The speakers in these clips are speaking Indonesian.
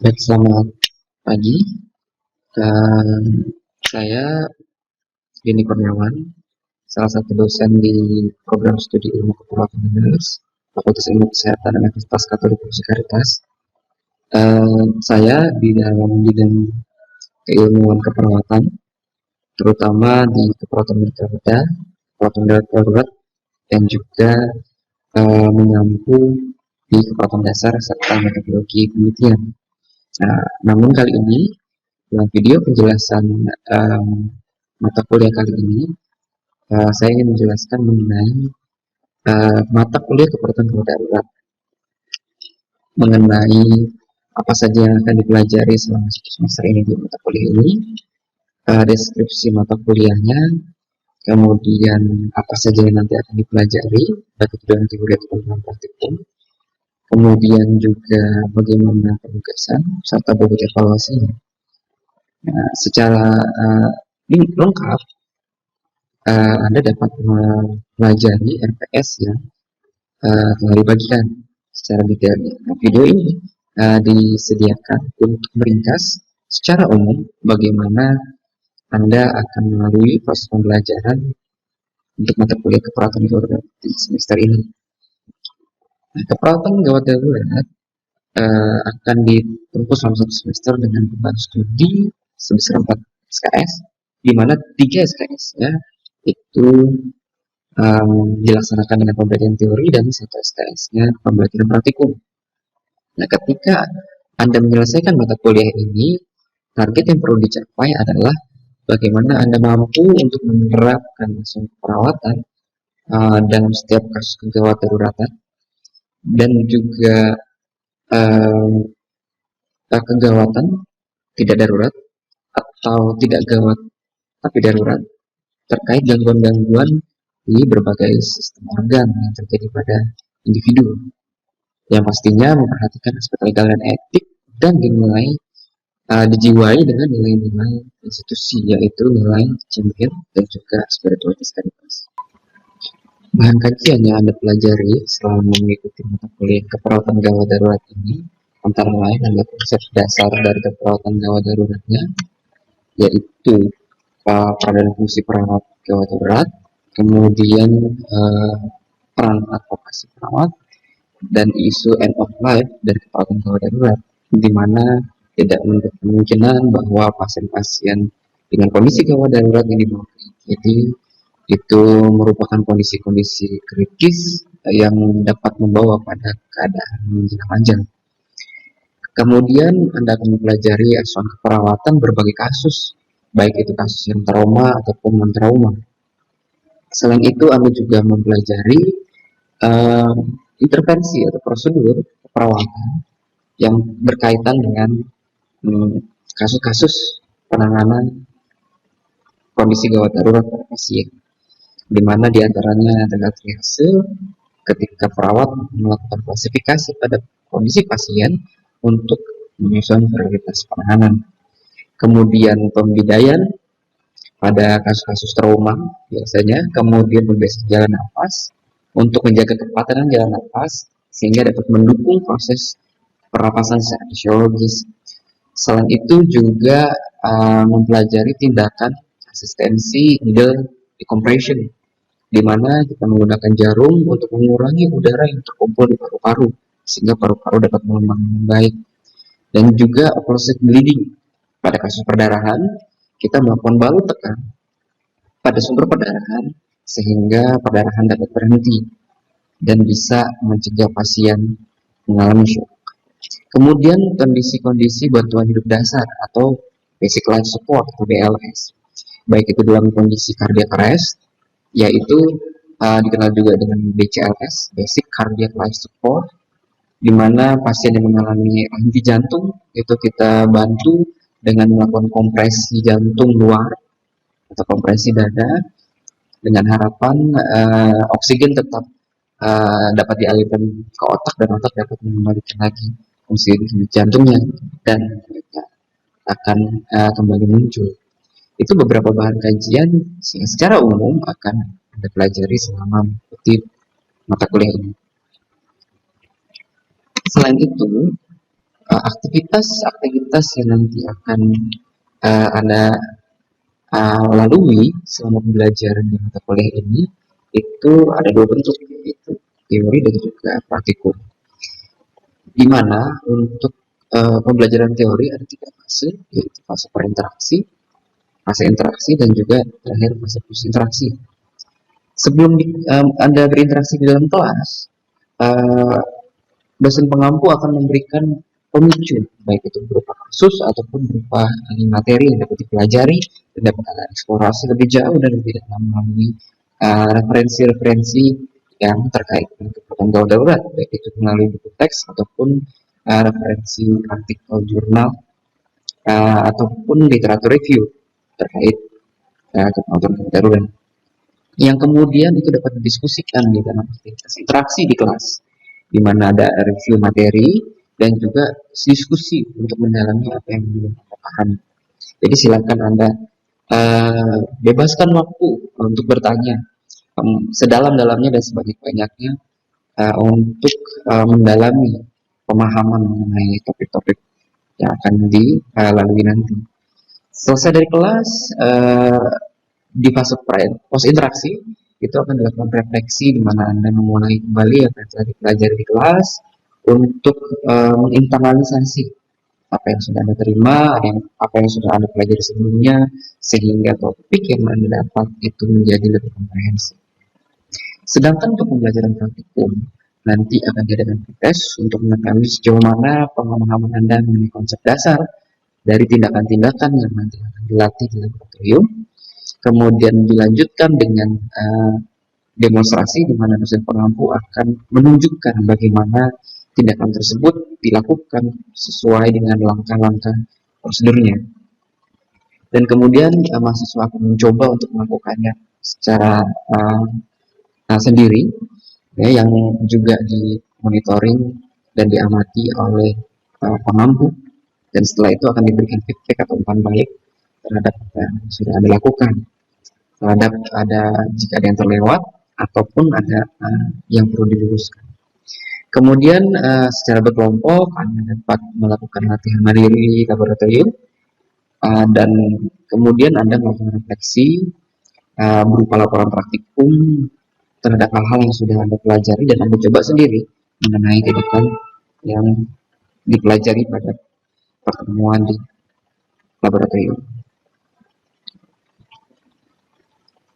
Baik, selamat pagi. Dan saya Denny Kurniawan, salah satu dosen di program studi ilmu keperawatan medis, Fakultas Ilmu Kesehatan dan Universitas Katolik Karitas. Saya di dalam bidang keilmuan keperawatan, terutama di keperawatan medikal bedah, keperawatan darurat, dan juga menyampu di keperawatan dasar serta metodologi penelitian. Namun kali ini dalam video penjelasan mata kuliah kali ini, saya ingin menjelaskan mengenai mata kuliah keperawatan darurat, mengenai apa saja yang akan dipelajari selama satu semester ini di mata kuliah ini, deskripsi mata kuliahnya, kemudian apa saja yang nanti akan dipelajari, baik itu dalam teori atau dalam praktikum, kemudian juga bagaimana penugasan serta bobot evaluasinya. Nah, secara ini lengkap, Anda dapat mempelajari RPS yang telah dibagikan secara detailnya. Nah, video ini disediakan untuk meringkas secara umum bagaimana Anda akan melalui proses pembelajaran untuk mata kuliah keperawatan darurat di semester ini. Nah, keperawatan gawat darurat akan ditempuh selama satu semester dengan beban studi sebesar 4 SKS, di mana 3 SKS ya itu dilaksanakan dengan pembelajaran teori dan 1 SKS-nya pembelajaran praktikum. Nah, ketika Anda menyelesaikan mata kuliah ini, target yang perlu dicapai adalah bagaimana Anda mampu untuk menerapkan langsung perawatan dalam setiap kasus kegawat daruratan dan juga kegawatan tidak darurat atau tidak gawat tapi darurat terkait gangguan-gangguan di berbagai sistem organ yang terjadi pada individu, yang pastinya memperhatikan aspek legal dan etik dan dinilai dijiwai dengan nilai-nilai institusi, yaitu nilai champion dan juga spiritualitas karitas. Bahan kajian yang Anda pelajari selama mengikuti mata kuliah keperawatan gawat darurat ini antara lain adalah konsep dasar dari keperawatan gawat daruratnya, yaitu peradangan fungsi perawat gawat darurat, kemudian peran advokasi perawat, dan isu end of life dari keperawatan gawat darurat, di mana tidak menutup kemungkinan bahwa pasien-pasien dengan kondisi gawat darurat ini jadi itu merupakan kondisi-kondisi kritis yang dapat membawa pada keadaan menjelang. Kemudian Anda akan mempelajari asuhan keperawatan berbagai kasus, baik itu kasus yang trauma ataupun non-trauma. Selain itu, Anda juga mempelajari intervensi atau prosedur keperawatan yang berkaitan dengan kasus-kasus penanganan kondisi gawat darurat pada pasien, di mana diantaranya adalah triase ketika perawat melakukan klasifikasi pada kondisi pasien untuk menyusun prioritas penanganan. Kemudian pembidayaan pada kasus-kasus trauma biasanya, kemudian pembebasan jalan nafas untuk menjaga kepatanan jalan nafas sehingga dapat mendukung proses pernapasan secara fisiologis. Selain itu juga mempelajari tindakan asistensi needle decompression, di mana kita menggunakan jarum untuk mengurangi udara yang terkumpul di paru-paru sehingga paru-paru dapat mengembang dengan baik. Dan juga proses bleeding pada kasus perdarahan, kita melakukan balut tekan pada sumber perdarahan sehingga perdarahan dapat berhenti dan bisa mencegah pasien mengalami shock. Kemudian kondisi-kondisi bantuan hidup dasar atau basic life support atau BLS, baik itu dalam kondisi cardiac arrest, yaitu dikenal juga dengan BCLS, basic cardiac life support, di mana pasien yang mengalami henti jantung itu kita bantu dengan melakukan kompresi jantung luar atau kompresi dada dengan harapan oksigen tetap dapat dialirkan ke otak dan otak dapat mengembalikan lagi fungsi jantungnya dan mereka akan kembali muncul. Itu beberapa bahan kajian yang secara umum akan Anda pelajari selama mengikuti mata kuliah ini. Selain itu, aktivitas yang nanti akan Anda lalui selama pembelajaran di mata kuliah ini itu ada dua bentuk, yaitu teori dan juga praktikum. Di mana untuk pembelajaran teori ada tiga fase, yaitu fase perinteraksi, fase interaksi, dan juga terakhir fase post interaksi. Sebelum Anda berinteraksi di dalam kelas, dosen pengampu akan memberikan pemicu, baik itu berupa kasus ataupun berupa materi yang dapat dipelajari dan dapat Anda eksplorasi lebih jauh dan lebih dalam melalui referensi-referensi yang terkait dengan kebutuhan gawat darurat, baik itu melalui buku teks ataupun referensi artikel jurnal ataupun literatur review terkait kebutuhan gawat darurat. Yang kemudian itu dapat didiskusikan di dalam aktivitas interaksi di kelas, di mana ada review materi dan juga diskusi untuk mendalami apa yang belum Anda pahami. Jadi silakan Anda bebaskan waktu untuk bertanya sedalam-dalamnya dan sebanyak-banyaknya untuk mendalami pemahaman mengenai topik-topik yang akan dilalui nanti. Selesai dari kelas, di fase post interaksi itu akan dilakukan refleksi, di mana Anda memulai kembali apa yang telah dipelajari di kelas untuk menginternalisasi apa yang sudah Anda terima, apa yang sudah Anda pelajari sebelumnya, sehingga topik yang Anda dapat itu menjadi lebih komprehensif. Sedangkan untuk pembelajaran praktikum, nanti akan diadakan tes untuk mengetahui sejauh mana pemahaman Anda mengenai konsep dasar dari tindakan-tindakan yang nanti akan dilatih di laboratorium. Kemudian dilanjutkan dengan demonstrasi, di mana dosen pengampu akan menunjukkan bagaimana tindakan tersebut dilakukan sesuai dengan langkah-langkah prosedurnya. Dan kemudian mahasiswa akan mencoba untuk melakukannya secara sendiri, ya, yang juga dimonitoring dan diamati oleh pengampu. Dan setelah itu akan diberikan feedback atau umpan balik terhadap apa yang sudah Anda lakukan, terhadap jika ada yang terlewat ataupun ada yang perlu diluruskan. Kemudian secara berkelompok Anda dapat melakukan latihan mandiri laboratorium dan kemudian Anda melakukan refleksi berupa laporan praktikum terhadap hal-hal yang sudah Anda pelajari dan Anda coba sendiri mengenai tindakan yang dipelajari pada pertemuan di laboratorium.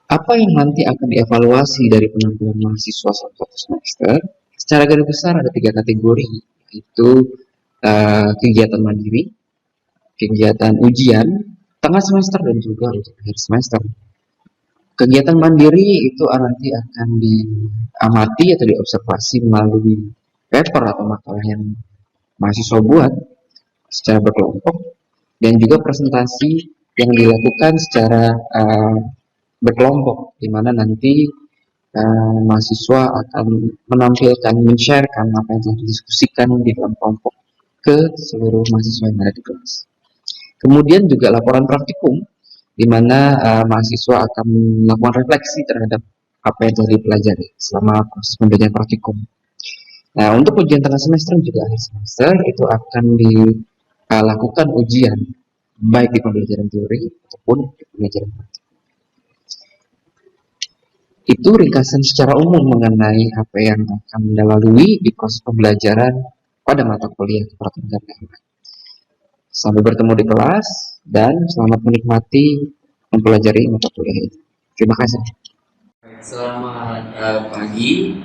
Apa yang nanti akan dievaluasi dari penampilan mahasiswa selama satu semester? Secara garis besar ada tiga kategori, yaitu kegiatan mandiri, kegiatan ujian, tengah semester, dan juga untuk akhir semester. Kegiatan mandiri itu nanti akan diamati atau diobservasi melalui paper atau makalah yang mahasiswa buat secara berkelompok, dan juga presentasi yang dilakukan secara berkelompok, di mana nanti mahasiswa akan menampilkan, men-sharekan apa yang telah didiskusikan di dalam kelompok ke seluruh mahasiswa yang ada di kelas. Kemudian juga laporan praktikum, di mana mahasiswa akan melakukan refleksi terhadap apa yang telah dipelajari selama proses pembelajaran praktikum. Nah, untuk ujian tengah semester juga akhir semester itu akan dilakukan ujian baik di pembelajaran teori ataupun di pembelajaran praktikum. Itu ringkasan secara umum mengenai apa yang akan Anda lalui di proses pembelajaran pada mata kuliah kepratikan daerah. Sampai bertemu di kelas dan selamat menikmati mempelajari mata kuliah ini. Terima kasih. Selamat pagi.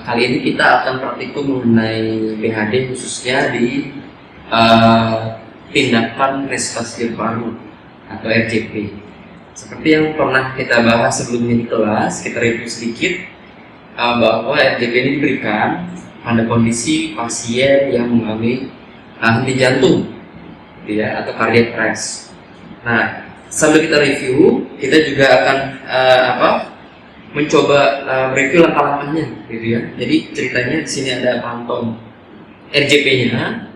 Kali ini kita akan praktikum mengenai PhD khususnya di tindakan resipasi paru atau RCP. Seperti yang pernah kita bahas sebelumnya di kelas, kita review sedikit bahwa RCP ini diberikan pada kondisi pasien yang mengalami henti jantung, ya, atau cardiac arrest. Nah, sambil kita review, kita juga akan mencoba review langkah-langkahnya, gitu ya. Jadi ceritanya di sini ada pantong RCP-nya,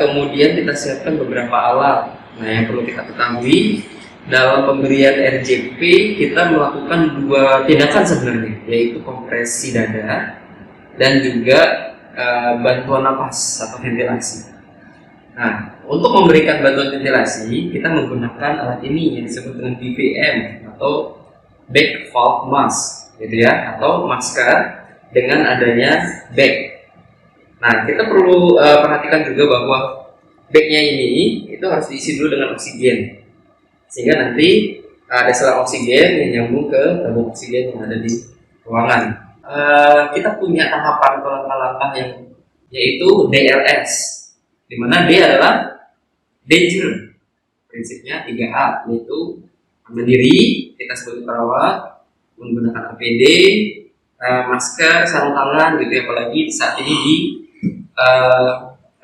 kemudian kita siapkan beberapa alat. Nah, yang perlu kita ketahui dalam pemberian RCP kita melakukan dua tindakan sebenarnya, yaitu kompresi dada dan juga bantuan napas atau ventilasi. Nah, untuk memberikan bantuan ventilasi, kita menggunakan alat ini yang disebut dengan BVM atau bag valve mask, gitu ya, atau masker dengan adanya bag. Nah, kita perlu perhatikan juga bahwa bagnya ini itu harus diisi dulu dengan oksigen, sehingga nanti ada selang oksigen yang nyambung ke tabung oksigen yang ada di ruangan. Kita punya tahapan atau langkah-langkah yang yaitu DLS, di mana D adalah danger, prinsipnya 3A, yaitu mandiri, kita sebagai perawat menggunakan APD, masker, sarung tangan, gitu ya, apalagi saat ini di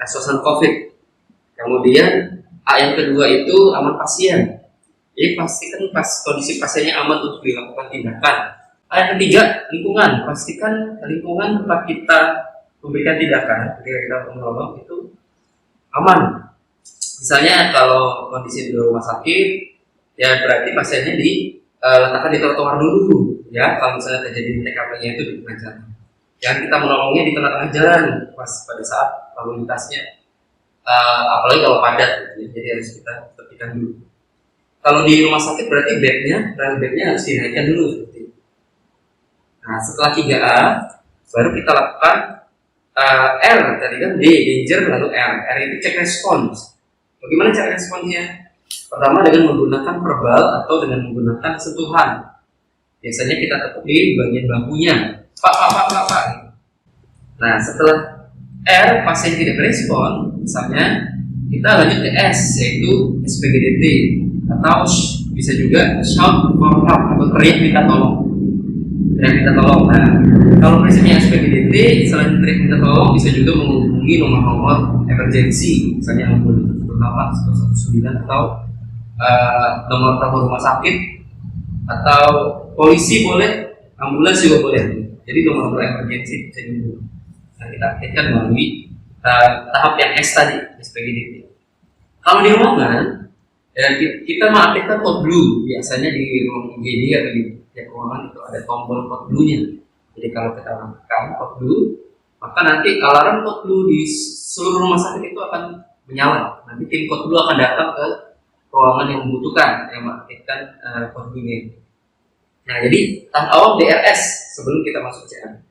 suasana COVID. Kemudian A yang kedua itu aman pasien, jadi pastikan kondisi pasiennya aman untuk dilakukan tindakan. A yang ketiga lingkungan, pastikan lingkungan tempat kita memberikan tindakan ketika kita menolong itu aman. Misalnya kalau kondisi di rumah sakit, ya berarti pasiennya diletakkan di trotoar dulu, ya. Kalau misalnya terjadi TKP-nya itu di tengah jalan, jangan kita menolongnya di tengah-tengah jalan pas pada saat lalu lintasnya, apalagi kalau padat, gitu ya. Jadi harus kita tertipkan dulu. Kalau di rumah sakit berarti bednya harus dinaikkan dulu seperti itu. Nah, setelah 3A baru kita lakukan R, tadi kan D danger, lalu R itu cek respons. Bagaimana cek responsnya? Pertama dengan menggunakan verbal atau dengan menggunakan sentuhan. Biasanya kita tepuk di bagian bahunya, pak. Nah, setelah R pasien tidak respon, misalnya kita lanjut ke S, yaitu SPGDT atau bisa juga shout for help atau teriak minta tolong. Nah, kalau prinsipnya SPGDT, selain teriak minta tolong, bisa juga menghubungi nomor-nomor emergency, misalnya ambulans 119 atau nomor telepon rumah sakit, atau polisi boleh, ambulans juga boleh. Jadi nomor emergency bisa juga. Nah, kita aktifkan melalui tahap yang S tadi, SPGDT. Kalau di ruangan, kita mengaktifkan code blue. Biasanya di ruang IGD atau di tiap ruangan itu ada tombol code blue-nya. Jadi kalau kita aktifkan code blue, maka nanti alarm code blue di seluruh rumah sakit itu akan menyala. Nanti tim code blue akan datang ke ruangan yang membutuhkan, yang mengaktifkan code blue-nya. Nah, jadi tahap awal DRS sebelum kita masuk CAB.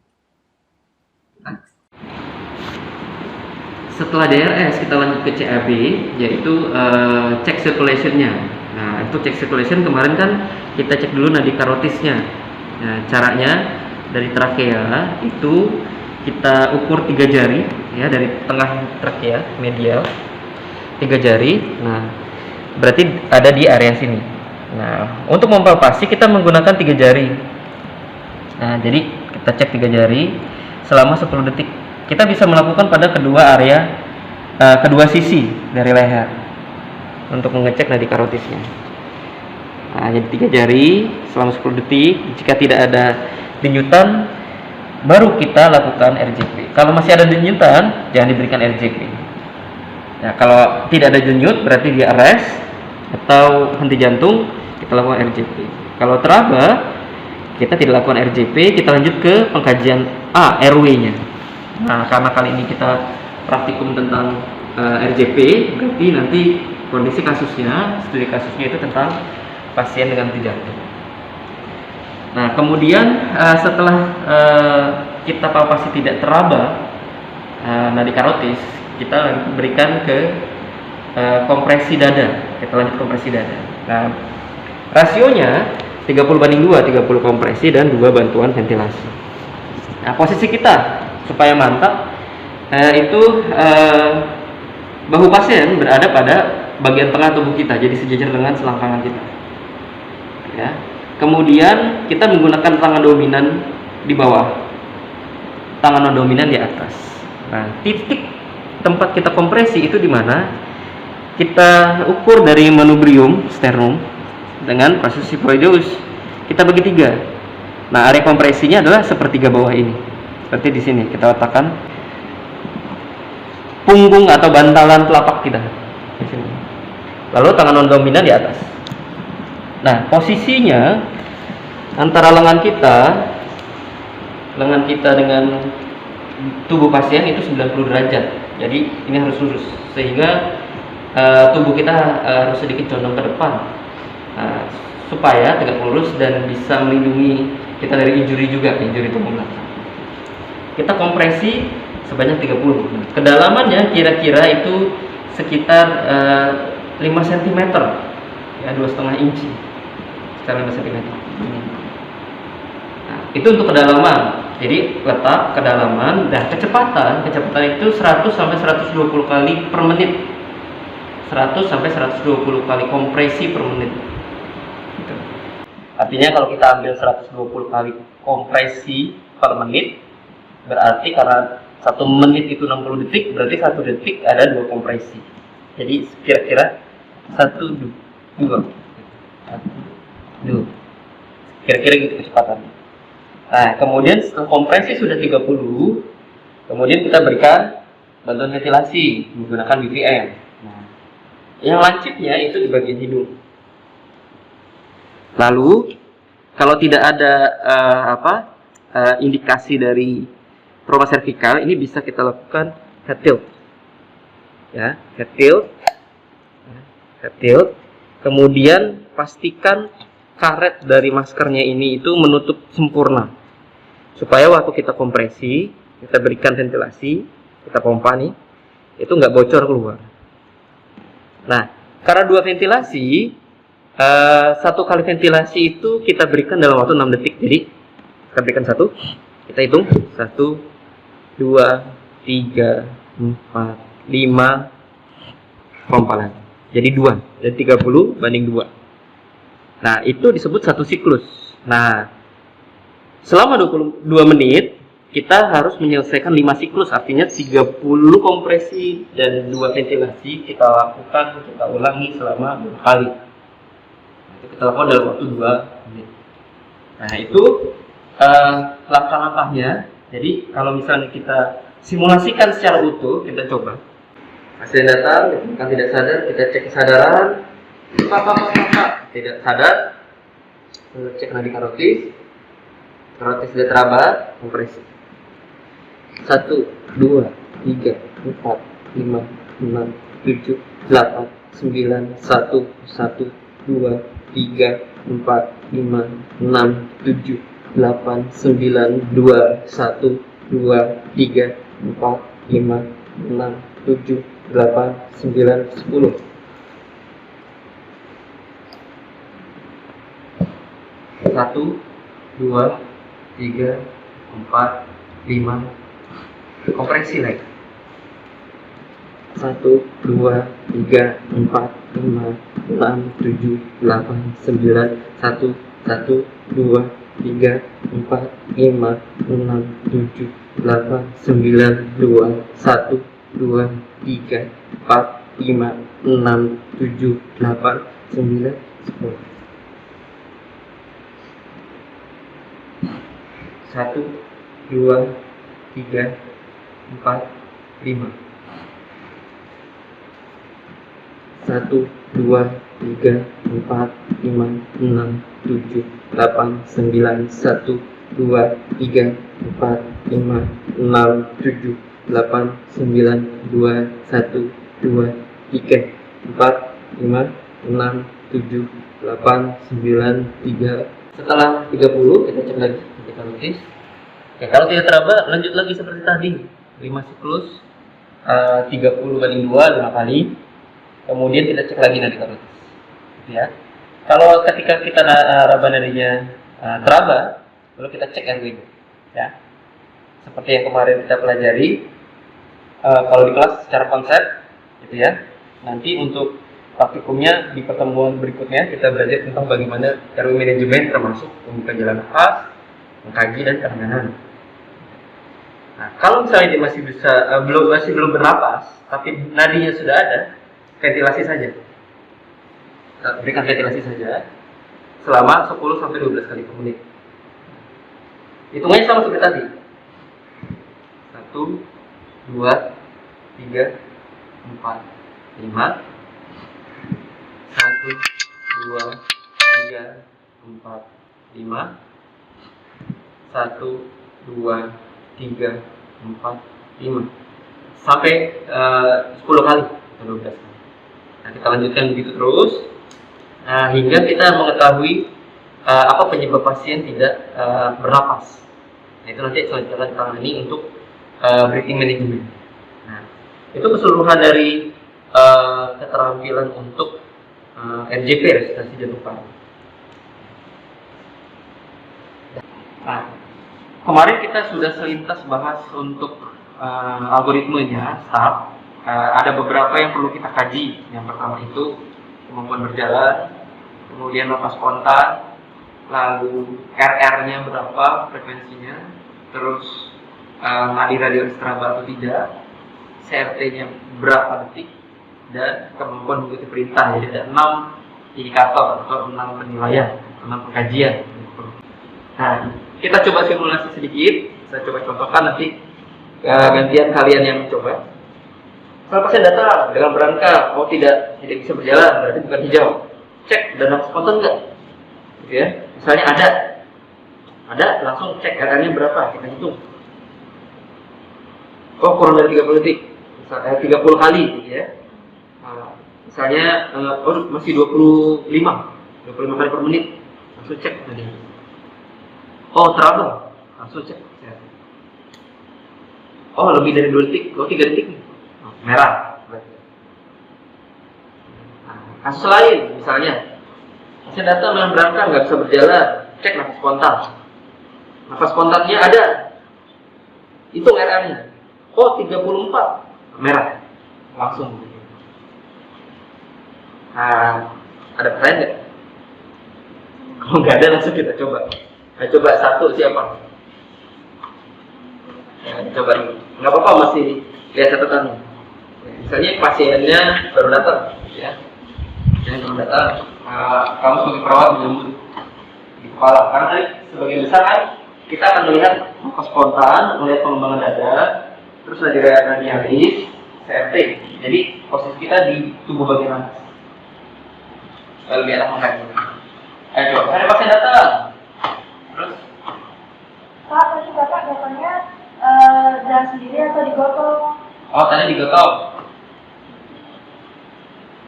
Setelah DRS kita lanjut ke CAB, yaitu cek circulation-nya. Nah, untuk cek circulation kemarin kan kita cek dulu nadi karotisnya. Nah, caranya dari trakea itu kita ukur 3 jari, ya, dari tengah trakea medial 3 jari. Nah, berarti ada di area sini. Nah, untuk mempalpasi kita menggunakan 3 jari. Nah, jadi kita cek 3 jari selama 10 detik. Kita bisa melakukan pada kedua area, kedua sisi dari leher untuk mengecek nadi karotisnya. Nah, jadi 3 jari selama 10 detik. Jika tidak ada denyutan, baru kita lakukan RJP. Kalau masih ada denyutan, jangan diberikan RJP. Nah, kalau tidak ada denyut, berarti dia arrest atau henti jantung, kita lakukan RJP. Kalau teraba, kita tidak lakukan RJP, kita lanjut ke pengkajian A, RW-nya. Nah, karena kali ini kita praktikum tentang RJP, berarti nanti kondisi kasusnya, studi kasusnya itu tentang pasien dengan henti jantung. Nah, kemudian setelah kita palpasi tidak teraba nadi karotis, kita berikan ke kompresi dada. Kita lanjut kompresi dada. Nah, rasionya 30:2, 30 kompresi dan 2 bantuan ventilasi. Nah, posisi kita supaya mantap itu bahu pasien berada pada bagian tengah tubuh kita, jadi sejajar dengan selangkangan kita, ya. Kemudian kita menggunakan tangan dominan di bawah, tangan non dominan di atas. Nah, titik tempat kita kompresi itu di mana? Kita ukur dari manubrium sternum dengan proses siphoideus. Kita bagi 3. Nah, area kompresinya adalah sepertiga bawah ini. Seperti di sini kita letakkan punggung atau bantalan telapak kita di sini. Lalu tangan non dominan di atas. Nah, posisinya antara lengan kita dengan tubuh pasien itu 90 derajat. Jadi ini harus lurus sehingga tubuh kita harus sedikit condong ke depan supaya tegak lurus dan bisa melindungi kita dari injury juga, injury tubuh belakang. Kita kompresi sebanyak 30. Kedalamannya kira-kira itu sekitar 5 cm ya, 2,5 inci secara 5 cm. Nah, itu untuk kedalaman. Jadi letak, kedalaman, dan kecepatan itu 100 sampai 120 kali per menit. 100 sampai 120 kali kompresi per menit. Gitu. Artinya kalau kita ambil 120 kali kompresi per menit, berarti karena 1 menit itu 60 detik, berarti 1 detik ada 2 kompresi. Jadi kira-kira 1, 2, 1, 2. Kira-kira gitu kecepatannya. Nah, kemudian setelah kompresi sudah 30, kemudian kita berikan bantuan ventilasi menggunakan BVM. Nah, yang lancipnya itu di bagian hidung. Lalu, kalau tidak ada indikasi dari trauma servikal, ini bisa kita lakukan head tilt. Ya, head tilt. Kemudian pastikan karet dari maskernya ini itu menutup sempurna. Supaya waktu kita kompresi, kita berikan ventilasi, kita pompa nih, itu nggak bocor keluar. Nah, karena 2 ventilasi, 1 kali ventilasi itu kita berikan dalam waktu 6 detik. Jadi, kita berikan 1, kita hitung 1, 2, 3, 4, 5, pompa lagi. Jadi 2, jadi 30 banding 2. Nah, itu disebut 1 siklus. Nah, selama 22 menit, kita harus menyelesaikan 5 siklus, artinya 30 kompresi dan 2 ventilasi kita lakukan, kita ulangi selama 2 kali. Itu kita lakukan dalam waktu 2 menit. Nah, itu langkah-langkahnya. Jadi, kalau misalnya kita simulasikan secara utuh, kita coba. Pasien datang, kan tidak sadar, kita cek kesadaran. Pak, tidak sadar, cek nadi karotis. Karotis sudah teraba, kompresi. 1, 2, 3, 4, 5, 6, 7, 8, 9, 1, 1, 2, 3, 4, 5, 6, 7, 8, 9, 2, 1, 2, 3, 4, 5, 6, 7, 8, 9, 10. 1, 2, 3, 4, 5, kompresi lagi. 1, 2, 3, 4, 5, 6, 7, 8, 9, 1, 1, 2, 3, 4, 5, 6, 7, 8, 9, 2, 1, 2, 3, 4, 5, 6, 7, 8, 9, 10. 1, 2, 3, 4, 5. 1, 2, 3, 4, 5, 6, 7, 8, 9, 1, 2, 3, 4, 5, 6, 7, 8, 9, 2, 1, 2, 3, 4, 5, 6, 7, 8, 9, 3. Setelah 30, kita cek lagi, kita lukis. Ya, kalau tidak teraba, lanjut lagi seperti tadi. 5 siklus, 30 banding 2, 5 kali. Kemudian kita cek lagi nadi karotis. Ya. Kalau ketika kita raba nadinya teraba, lalu kita cek RW. Ya. Seperti yang kemarin kita pelajari, kalau di kelas secara konsep, gitu ya. Nanti untuk praktikumnya di pertemuan berikutnya kita belajar tentang bagaimana RW manajemen termasuk membuka jalan nafas, mengkaji dan kerenganan. Nah, kalau misalnya dia masih belum bernapas, tapi nadinya sudah ada, ventilasi saja. Berikan ventilasi saja selama 10 sampai 12 kali per menit. Hitungnya sama seperti tadi. 1, 2, 3, 4, 5. 1, 2, 3, 4, 5. 1, 2, 3, 4, 5 sampai 10 kali atau 12 kali. Nah, kita lanjutkan begitu terus hingga kita mengetahui apa penyebab pasien tidak bernapas. Nah, itu nanti selanjutnya kita tangani untuk breathing management. Nah, itu keseluruhan dari keterampilan untuk RJP, restorasi jantung paru. Nah, kemarin kita sudah selintas bahas untuk algoritmenya start. Ada beberapa yang perlu kita kaji. Yang pertama itu kemampuan berjalan, kemudian napas spontan, lalu RR-nya berapa frekuensinya, terus nadi radio ekstraba atau tidak, CRT-nya berapa detik, dan kemampuan mengikuti perintah. Jadi ada 6 indikator atau 6 penilaian, 6 pengkajian. Nah, kita coba simulasi sedikit. Saya coba contohkan, nanti gantian kalian yang mencoba. Kalau pasien datang dengan berangka, tidak bisa berjalan, berarti bukan hijau. Cek dan napas spontan enggak? Gitu ya. Misalnya ada, langsung cek RR-nya berapa, kita hitung. Oh, kurang dari 30 detik, misalnya 30 kali, gitu ya. Misalnya, masih 25 kali per menit, langsung cek tadi. Oh, terabang, langsung cek. Oh, lebih dari 2 detik, 3 detik nih. Merah. Nah, kasus lain, misalnya pasien datang dengan berangkat nggak bisa berjalan, cek nafas spontan. Nafas spontannya ada, hitung RR-nya. Oh, 34, merah, langsung. Nah, ada pertanyaan nggak? Kalau nggak ada, langsung kita coba. Nah, coba satu siapa? Ya, coba dulu. Nggak apa-apa, masih lihat catatannya. Misalnya pasiennya baru datang, ya. Yang baru datang, kamu sebagai perawat menyambut di kepala. Karena tadi sebagian besar kan kita akan melihat nafas spontan, melihat pengembangan dada, terus ada radialis, CRT. Jadi posisi kita di tubuh bagian atas. Lebih enak mengkaji. Ayo coba, ada pasien datang. Terus? Pak, tadi Bapak datangnya jalan sendiri atau digotong? Oh, tadi digotong.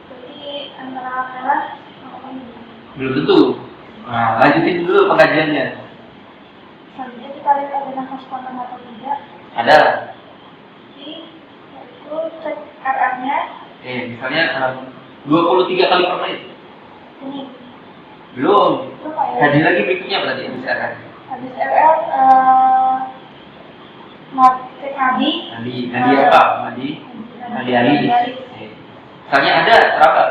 Jadi antara merah sama kuning. Belum tentu. Nah, lanjutin dulu pengajiannya. Selanjutnya kita lihat ada nafas spontan atau tidak. Ada. Jadi itu cek RR-nya. Misalnya 23 kali per menit. Ini. Belum. Itu Pak ya. Kaji lagi berikutnya berarti misalkan. Habis RR cek nadi. Nadi apa? Nadi alis. Misalnya ada berapa?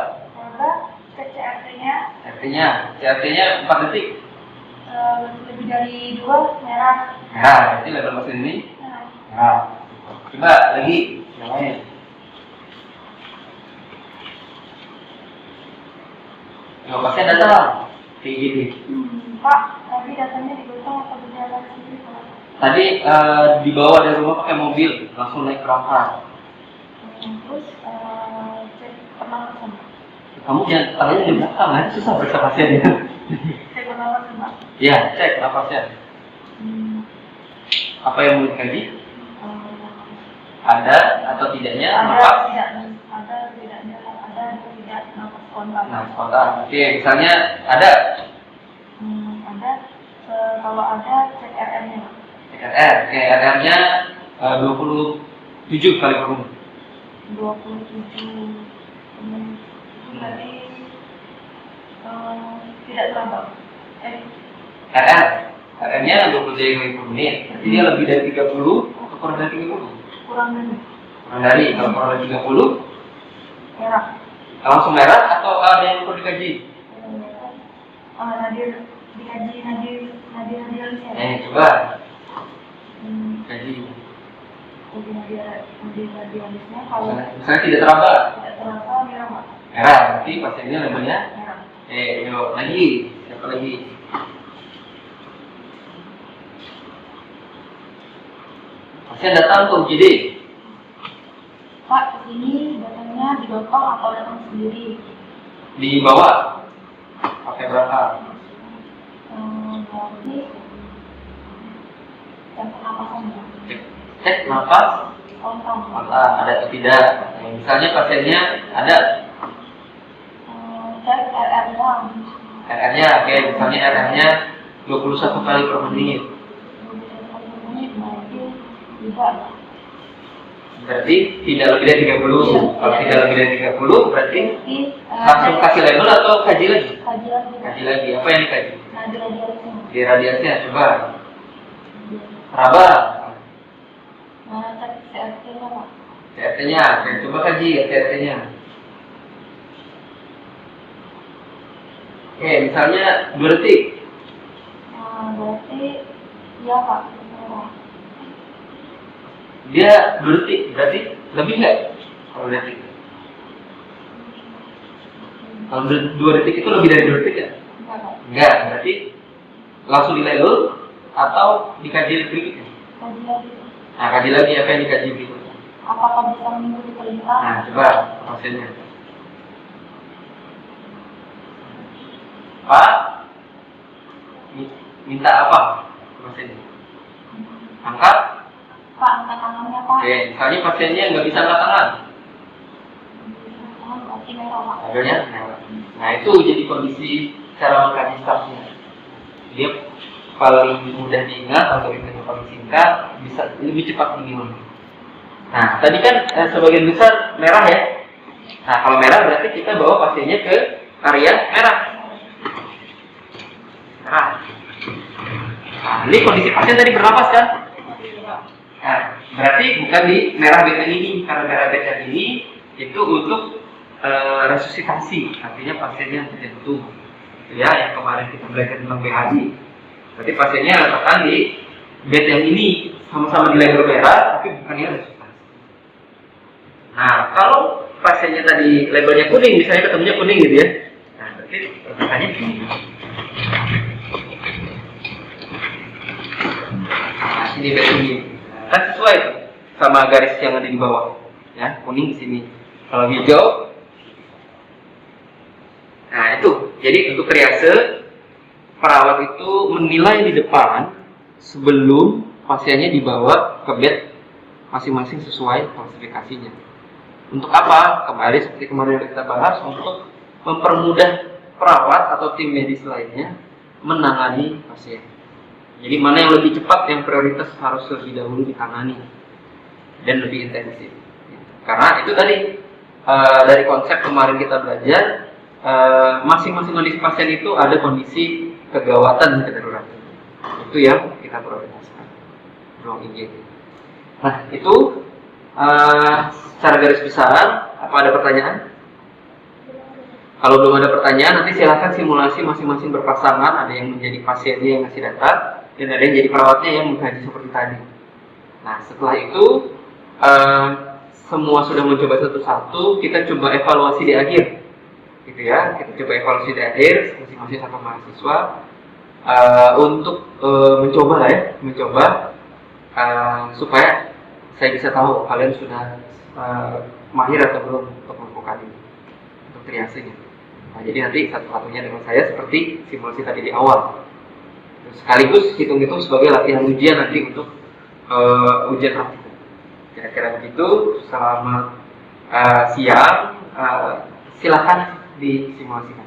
Ada cek CRT-nya. CRT-nya 4 detik. Lebih dari 2 merah. Merah, berarti level mesin ini merah. Coba lagi yang lain. Yang pasien datang kayak gini. Pak, tadi datangnya digotong atau berjalan sendiri Pak? Tadi dibawa dari rumah pakai mobil, langsung naik kerangka. Terus cek pernapasan. Kamu jangan tanya di belakang, nanti susah periksa pasiennya. Cek pernapasan Pak. Iya, cek napasnya. Apa yang mau dikaji? Ada atau tidaknya napas? Ada tidaknya, ada atau tidak napas spontan. Nah, spontan. Oke, misalnya ada. Ada. Kalau ada cek RR-nya. Cek RR. Oke, RR-nya 27 kali per menit. 27 berarti tidak terlambat. RR-nya 27 kali per menit. Jadi dia lebih dari 30 atau kurang dari 30? Kurang dari. Kurang dari, kalau kurang dari 30 Merah. langsung merah atau ada yang perlu dikaji? Nadir dikaji nadir. Coba kaji. Nadir kalau Misalnya tidak teraba. tidak terasa merah Pak. Merah, berarti pasiennya levelnya. Merah. Yuk lagi. Siapa lagi? Pasien datang ke UGD. Pak, kesini datangnya digotong atau datang sendiri? Dibawa pakai berangkat. Berarti jam pernapasan ya? cek nafas kontak. ada atau tidak. Nah, misalnya pasiennya ada Cek RR-nya. RR-nya, oke, misalnya RR-nya 21 kali per menit. Berarti tidak lebih dari 30. Kalau tidak lebih dari 30 berarti langsung kasih label atau kaji lagi? Kaji lagi. Kaji lagi. Apa yang dikaji? Nah, di radiasi. Di radiasinya coba. Raba. Nah, cek CRT-nya, Pak. CRT-nya, coba kaji ya CRT-nya. Oke, misalnya 2 detik. Nah, berarti iya, Pak. Merah. Dia 2 detik, berarti lebih nggak? Kalau 2 detik. Kalau 2 detik itu lebih dari 2 detik ya? Enggak, Pak. Enggak, berarti langsung di label atau dikaji berikutnya? Kaji lagi. Nah, kaji lagi apa yang dikaji berikutnya. Apakah bisa mengikuti perintah? Nah, coba pasiennya. Pak, minta apa pasiennya? Angkat. Pak, angkat tangannya, Pak. Oke, misalnya pasiennya nggak bisa angkat tangan. Tangan berarti merah, Pak. Labelnya. Nah, itu jadi kondisi cara mengkaji staffnya. Dia paling mudah diingat atau ritmenya paling singkat, bisa lebih cepat diingat. Nah, tadi kan sebagian besar merah ya. Nah, kalau merah berarti kita bawa pasiennya ke area merah. Merah. Nah, ini kondisi pasien tadi bernapas kan? Nah, berarti bukan di merah beta ini, karena merah beta ini itu untuk resusitasi, artinya pasiennya jantung. Ya, yang kemarin kita belajar tentang BHD. Berarti pasiennya letakkan di bed yang ini, sama-sama di label merah, tapi bukan yang resusitasi. Nah, kalau pasiennya tadi labelnya kuning, misalnya ketemunya kuning gitu ya. Nah, berarti letakannya di sini. Nah, sini bed ini. Kan sesuai sama garis yang ada di bawah. Ya, kuning di sini. Kalau hijau, nah itu. Jadi untuk triase, perawat itu menilai di depan sebelum pasiennya dibawa ke bed masing-masing sesuai klasifikasinya. Untuk apa? Kembali seperti kemarin yang kita bahas, untuk mempermudah perawat atau tim medis lainnya menangani pasien. Jadi mana yang lebih cepat, yang prioritas harus lebih dahulu ditangani dan lebih intensif. Karena itu tadi dari konsep kemarin kita belajar, masing-masing kondisi pasien itu ada kondisi kegawatan dan kedaruratan. Itu yang kita prioritaskan. Ruang IGD. Nah, itu secara garis besar. Apa ada pertanyaan? Kalau belum ada pertanyaan, nanti silakan simulasi masing-masing berpasangan. Ada yang menjadi pasiennya yang ngasih data, dan ada yang jadi perawatnya yang mengkaji seperti tadi. Nah, setelah itu semua sudah mencoba satu-satu, kita coba evaluasi di akhir. Gitu ya, kita coba evaluasi di akhir masing-masing satu mahasiswa untuk mencoba lah ya, supaya saya bisa tahu kalian sudah mahir atau belum untuk melakukan ini, untuk triasenya. Nah, jadi nanti satu-satunya dengan saya seperti simulasi tadi di awal. Sekaligus hitung-hitung sebagai latihan ujian nanti untuk ujian praktik. Kira-kira begitu. Selamat siang. Silakan disimulasikan.